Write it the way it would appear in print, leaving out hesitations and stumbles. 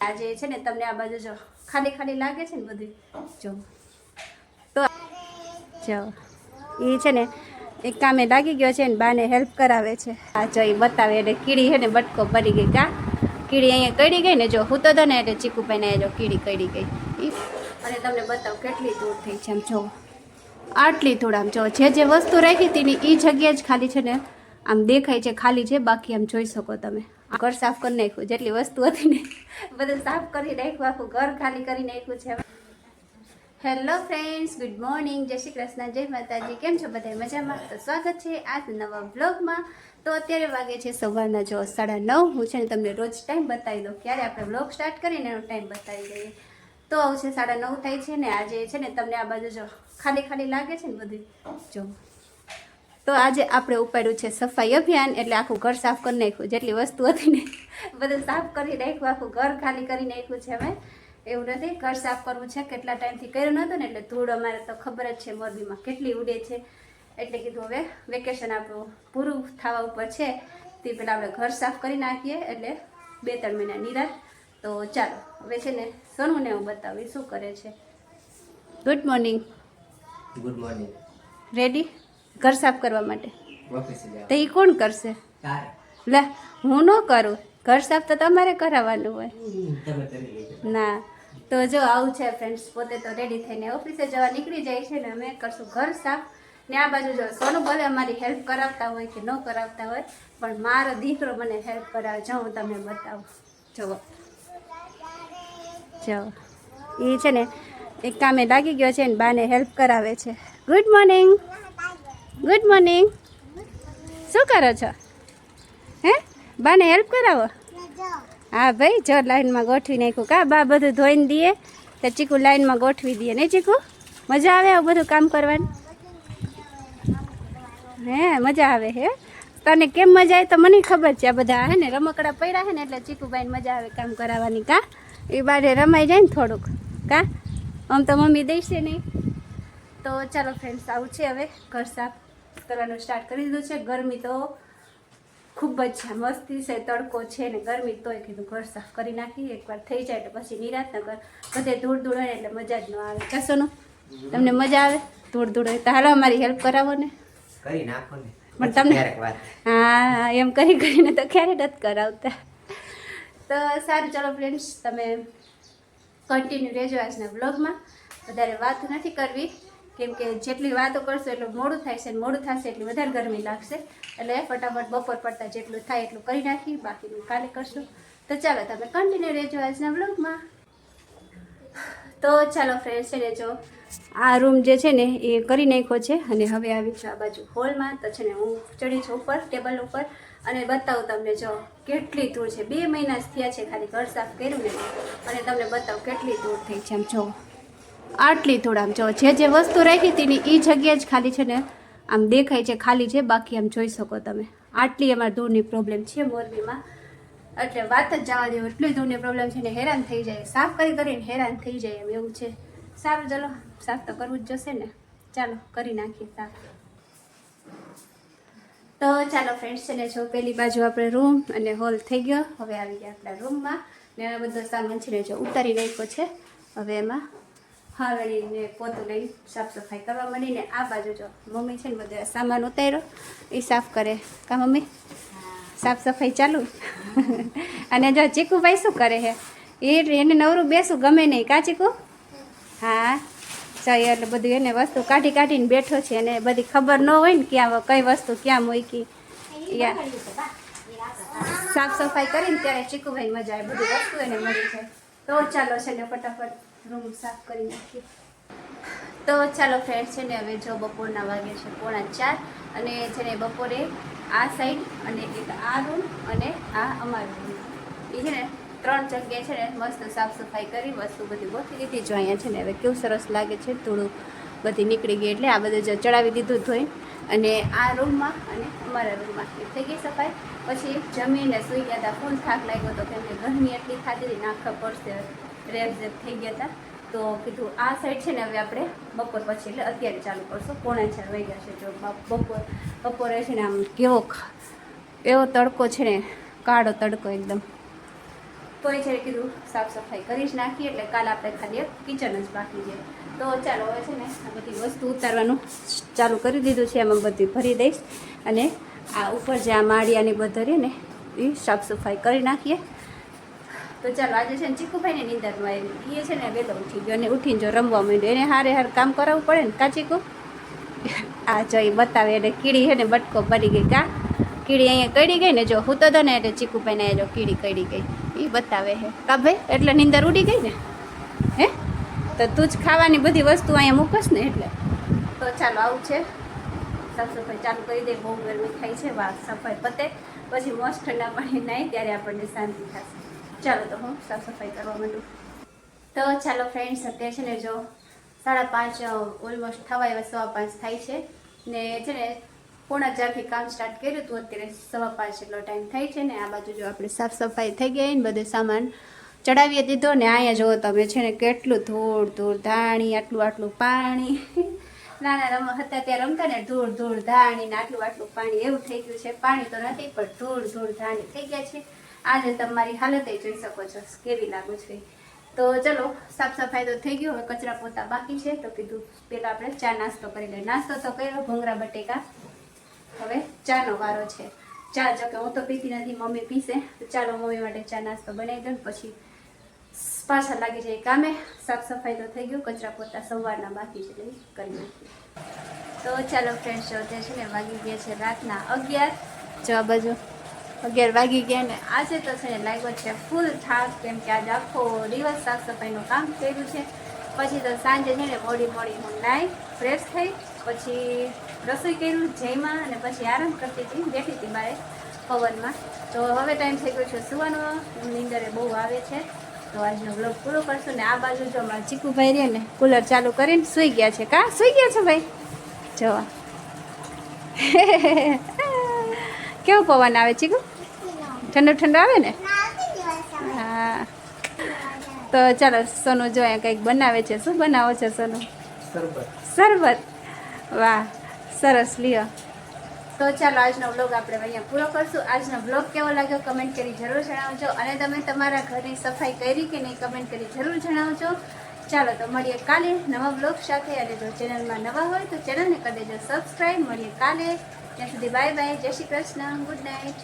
આજે છે ને તમને આ બાજુ જો ખાલી ખાલી લાગે છે ને બધું જો તો જો એ છે ને એક કામે લાગી ગયો છે ને બાને હેલ્પ કરાવે છે. આ જો એ બતાવે એટલે કીડી છે ને બટકો ભરી ગઈ કા કીડી અહીંયા કડી ગઈ ને જો હું તો ને એટલે ચીકુભાઈને જો કીડી કડી ગઈ અને તમને બતાવું કેટલી દૂર થઈ છે આમ જો આટલી દૂર આમ જો જે વસ્તુ રાખી હતી ને એ જગ્યા જ ખાલી છે ને આમ દેખાય છે ખાલી છે બાકી આમ જોઈ શકો તમે ઘર સાફ કરી નાખ્યું જેટલી વસ્તુ હતી ને બધું સાફ કરી નાખ્યું આખું ઘર ખાલી કરી નાખ્યું છે. હેલો ફ્રેન્ડ્સ, ગુડ મોર્નિંગ, જય શ્રી કૃષ્ણ, જય માતાજી. કેમ છો બધા મજામાં? તો સ્વાગત છે આજ નવા બ્લોગમાં. તો અત્યારે વાગે છે સવારના જો 9:30. હું છે ને તમને રોજ ટાઈમ બતાવી દઉં ક્યારે આપણે બ્લોગ સ્ટાર્ટ કરીને એનો ટાઈમ બતાવી દઈએ. તો આવું છે 9:30 થાય છે ને આજે છે ને તમને આ બાજુ જો ખાલી ખાલી લાગે છે ને બધું જો તો આજે આપણે ઉપાડ્યું છે સફાઈ અભિયાન એટલે આખું ઘર સાફ કરી નાખ્યું જેટલી વસ્તુ હતી ને બધું સાફ કરી નાખ્યું આખું ઘર ખાલી કરી નાખ્યું છે. અમે એવું નથી ઘર સાફ કરવું છે કેટલા ટાઈમથી કર્યું નહોતું ને એટલે ધૂળ અમારે તો ખબર જ છે મોરબીમાં કેટલી ઉડે છે એટલે કીધું હવે વેકેશન આપણું પૂરું થવા ઉપર છે તે પહેલાં આપણે ઘર સાફ કરી નાખીએ એટલે 2-3 મહિના નિરાશ. તો ચાલો હવે છે ને સોનુને હું બતાવી શું કરે છે. Good morning. Good morning. Ready ઘર સાફ કરવા માટે? તો એ કોણ કરશે? લે હું ન કરું, ઘર સાફ તો તમારે કરાવવાનું હોય ના. તો જો આવું છે ફ્રેન્ડ્સ, પોતે તો રેડી થઈને ઓફિસે જવા નીકળી જાય છે ને અમે કરશું ઘર સાફ. ને આ બાજુ જો સોનું ભલે અમારી હેલ્પ કરાવતા હોય કે ન કરાવતા હોય પણ મારો દીકરો મને હેલ્પ કરાવે. જો હું તમને બતાવું જુઓ જો એ છે ને એક કામે લાગી ગયો છે ને બાને હેલ્પ કરાવે છે. Good morning. Good morning. શું કરો છો? હે બાને હેલ્પ કરાવો? હા ભાઈ જો લાઈનમાં ગોઠવી નાખ્યું કા બા બધું ધોઈને દઈએ તો ચીકુ લાઈનમાં ગોઠવી દઈએ નહીં ચીકુ? મજા આવે આવું બધું કામ કરવાની? હે મજા આવે હે? તને કેમ મજા આવે તો મને ખબર છે. આ બધા હે ને રમકડા પડ્યા છે ને એટલે ચીકુભાઈને મજા આવે કામ કરાવવાની કા એ બારે રમાઈ જાય ને થોડુંક કા આમ તો મમ્મી દેશે નહીં. તો ચાલો ફ્રેન્ડ્સ આવું છે હવે ઘર સાફ કરવાનું સ્ટાર્ટ કરી દીધું છે. ગરમી તો ખૂબ જ છે, મસ્તી છે, તડકો છે ને ગરમી તોય કીધું ઘર સાફ કરી નાખી એકવાર થઈ જાય એટલે પછી નિરાત ન કર બધે ધૂળ ધૂળ હોય એટલે મજા જ ન આવે. કશોનું તમને મજા આવે ધૂળ ધૂળ હોય તો હાલો અમારી હેલ્પ કરાવો ને કરી નાખો ને પણ તમને હા એમ કરી કરીને તો ક્યારે નથી કરાવતા. તો સારું ચાલો ફ્રેન્ડ્સ તમે કન્ટિન્યુ રહેજો આજના બ્લોગમાં. વધારે વાત નથી કરવી કેમ કે જેટલી વાતો કરશો એટલું મોડું થાય છે, મોડું થશે એટલી વધારે ગરમી લાગશે એટલે ફટાફટ બપોર પડતા જેટલું થાય એટલું કરી નાખી બાકીનું કાલે કરશું. તો ચાલો તમે કન્ટિન્યુ રહેજો આજના બ્લોગમાં. તો ચાલો ફ્રેન્ડ્સ છે ને જો આ રૂમ જે છે ને એ કરી નાખ્યો છે અને હવે આવી છું આ બાજુ હોલમાં. તો છે ને હું ચડી છું ઉપર ટેબલ ઉપર અને બતાવું તમને જો કેટલી ધૂળ છે. 2 મહિના જ થયા છે ખાલી ઘર સાફ કર્યું ને અને તમને બતાવું કેટલી ધૂળ થઈ છે. આમ જો આટલી ધૂળ આમ જો જે વસ્તુ રાખી હતી ને એ જગ્યા જ ખાલી છે ને આમ દેખાય છે ખાલી છે બાકી આમ જોઈ શકો તમે આટલી અમારે ધૂળની પ્રોબ્લેમ છે મોરબીમાં એટલે વાત જ જવા દેવું એટલી ધૂળની પ્રોબ્લેમ છે ને હેરાન થઈ જાય સાફ કરીને હેરાન થઈ જાય એમ એવું છે. સારું ચાલો સાફ તો કરવું જ જશે ને ચાલો કરી નાખીએ સાફ. તો ચાલો ફ્રેન્ડ્સ છે ને જો પેલી બાજુ આપણે રૂમ અને હોલ થઈ ગયો. હવે આવી ગયા આપણા રૂમમાં ને બધો સામાન છે ને જો ઉતારી નાખ્યો છે. હવે એમાં હાવડીને પોતું લઈને સાફ સફાઈ કરવા માંડીને આ બાજુ જો મમ્મી છે ને બધો સામાન ઉતાર્યો એ સાફ કરે કા મમ્મી? સાફ સફાઈ ચાલુ અને જો ચીકુભાઈ શું કરે છે એને નવરું બેસું ગમે નહીં કા ચીકુ? હા ચાલ એટલે બધું એને વસ્તુ કાઢી કાઢીને બેઠો છે અને બધી ખબર ન હોય ને ક્યાં કઈ વસ્તુ ક્યાં મૂકી સાફ સફાઈ કરીને ત્યારે ચીકુભાઈ મજા આવે બધી વસ્તુ એને મળી જાય. તો ચાલો છે ને ફટાફટ રૂમ સાફ કરી નાખીએ. તો ચાલો ફ્રેન્ડ્સ છે ને હવે જો બપોરના વાગે છે 3:45 અને છે ને બપોરે આ સાઈડ અને એક આ રૂમ અને આ અમારો રૂમ એ છે ને 3 જગ્યાએ છે ને મસ્ત સાફ સફાઈ કરી વસ્તુ બધી ગોઠવી દીધી. જો અહીંયા છે ને હવે કેવું સરસ લાગે છે થોડું બધી નીકળી ગઈ એટલે આ બધું જો ચડાવી દીધું ધોઈ અને આ રૂમમાં અને અમારા રૂમમાં થઈ ગઈ સફાઈ. પછી જમીને સૂઈ ગયા હતા ફૂલ થાક લાગ્યો હતો કેમ કે ગરમી એટલી થતી હતી નાખા પડશે રેબ થઈ ગયા હતા. તો કીધું આ સાઈડ છે ને હવે આપણે બપોર પછી એટલે અત્યારે ચાલુ કરશું. 3:45 વાગ્યા છે જો બપોરે છે ને આમ કેવો એવો તડકો છે ને કાળો તડકો એકદમ તોય છે કીધું સાફ સફાઈ કરી જ નાખીએ એટલે કાલે આપણે ખાલી એક કિચન જ બાકી છે. તો ચાલો હવે છે ને આ બધી વસ્તુ ઉતારવાનું ચાલુ કરી દીધું છે. એમાં બધી ભરી દઈશ અને આ ઉપર જે આ માળિયાની બધે રહે ને એ સાફ સફાઈ કરી નાખીએ. તો ચાલો આજે છે ને ચીકુભાઈને નીંદરમાં આવી એ છે ને વહેલો ઉઠી ગયો અને ઉઠીને જો રમવા માંડ્યો. એને હારે હાર કામ કરાવવું પડે ને કા ચીકુ? આ જો એ બતાવે એટલે કીડી છે ને બટકો પડી ગઈ કા કીડી અહીંયા કડી ગઈ ને જો હું તો ને એટલે ચીકુભાઈને જો કીડી કડી ગઈ એ બતાવે છે કા ભાઈ? એટલે નીંદર ઉડી ગઈ ને હે? તો તું જ ખાવાની બધી વસ્તુ અહીંયા મૂકસ ને એટલે. તો ચાલો આવું છે સાફ સફાઈ ચાલુ કરી દે. બહુ ગરમી થાય છે. વાહ સફાઈ પતે પછી મસ્ત ઠંડા પાણી નાય ત્યારે આપણને શાંતિ થશે. ચાલો તો હું સાફ સફાઈ કરવા માંડું. તો ચાલો ફ્રેન્ડ્સ અત્યારે છે ને જો 5:30 ઓલમોસ્ટ થવા એવા 5:15 થાય છે ને છે ને 4:45 કામ સ્ટાર્ટ કર્યું હતું. અત્યારે 5:15 એટલો ટાઈમ થાય છે ને આ બાજુ જો આપણે સાફ સફાઈ થઈ ગઈ ને બધે સામાન ચડાવી દીધો ને અહીંયા જુઓ તમે છે ને કેટલું ધૂળ ધૂળ ધાણી આટલું પાણી નાના હતા ત્યાં રમતા ને ધૂળ ધાણી ને આટલું પાણી એવું થઈ ગયું છે. પાણી તો નથી પણ ધૂળ ધાણી થઈ ગયા છે. આજે તમારી હાલત જોઈ શકો છો કેવી લાગુ છે. તો ચલો સાફ સફાઈ તો થઈ ગયું. હવે કચરા પોતા બાકી છે તો કીધું પહેલાં આપણે ચા નાસ્તો કરી લઈએ. નાસ્તો તો કર્યો ભૂંગળા બટેકા. હવે ચાનો વારો છે. ચા જો કે હું તો પીતી નથી, મમ્મી પીશે. તો ચાલો મમ્મી માટે ચા નાસ્તો બનાવી દઉં પછી પાછા લાગી જાય કામે. સાફ સફાઈ તો થઈ ગયું. કચરા પોતા સવારના બાકી છે એટલે કરી નાખીએ. તો ચાલો ફ્રેન્ડ્સ જો છે ને વાગી ગયા છે રાતના 11. જો આ બાજુ 11 વાગી ગયા ને આજે તો છે ને લાગ્યો છે ફૂલ થાક કેમ કે આજે આખો દિવસ સાફ સફાઈનું કામ કર્યું છે. પછી તો સાંજે છે ને મોડી હું નાઈ ફ્રેશ થઈ પછી રસોઈ કર્યું જઈમાં અને પછી આરામ કરતી હતી, બેઠી હતી બારે પવનમાં. તો હવે ટાઈમ થઈ ગયો છે સુવાનો. નીંદરે બહુ આવે છે તો આજનો બ્લોગ પૂરો કરશું. ને આ બાજુ જો મારા ચીકુભાઈ રહે ને કુલર ચાલુ કરીને સૂઈ ગયા છે. કા સૂઈ ગયા છે ભાઈ? જોવા કેવો પવન આવે ચીકુ? ઠંડો આવે ને? હા. તો ચાલો સોનુ જો અહીંયા કંઈક બનાવે છે. શું બનાવો છો સોનુ? શરબત. વાહ સરસ લ્યો. તો ચાલો આજનો બ્લોગ આપણે અહીંયા પૂરો કરશું. આજનો બ્લોગ કેવો લાગ્યો કમેન્ટ કરી જરૂર જણાવજો અને તમે તમારા ઘરની સફાઈ કરી કે નહીં કમેન્ટ કરી જરૂર જણાવજો. ચાલો તો મળીએ કાલે નવા બ્લોગ સાથે. અને જો ચેનલમાં નવા હોય તો ચેનલને કરી દેજો સબસ્ક્રાઈબ. મળીએ કાલે. ત્યાં સુધી બાય બાય. જય શ્રી કૃષ્ણ. Good night.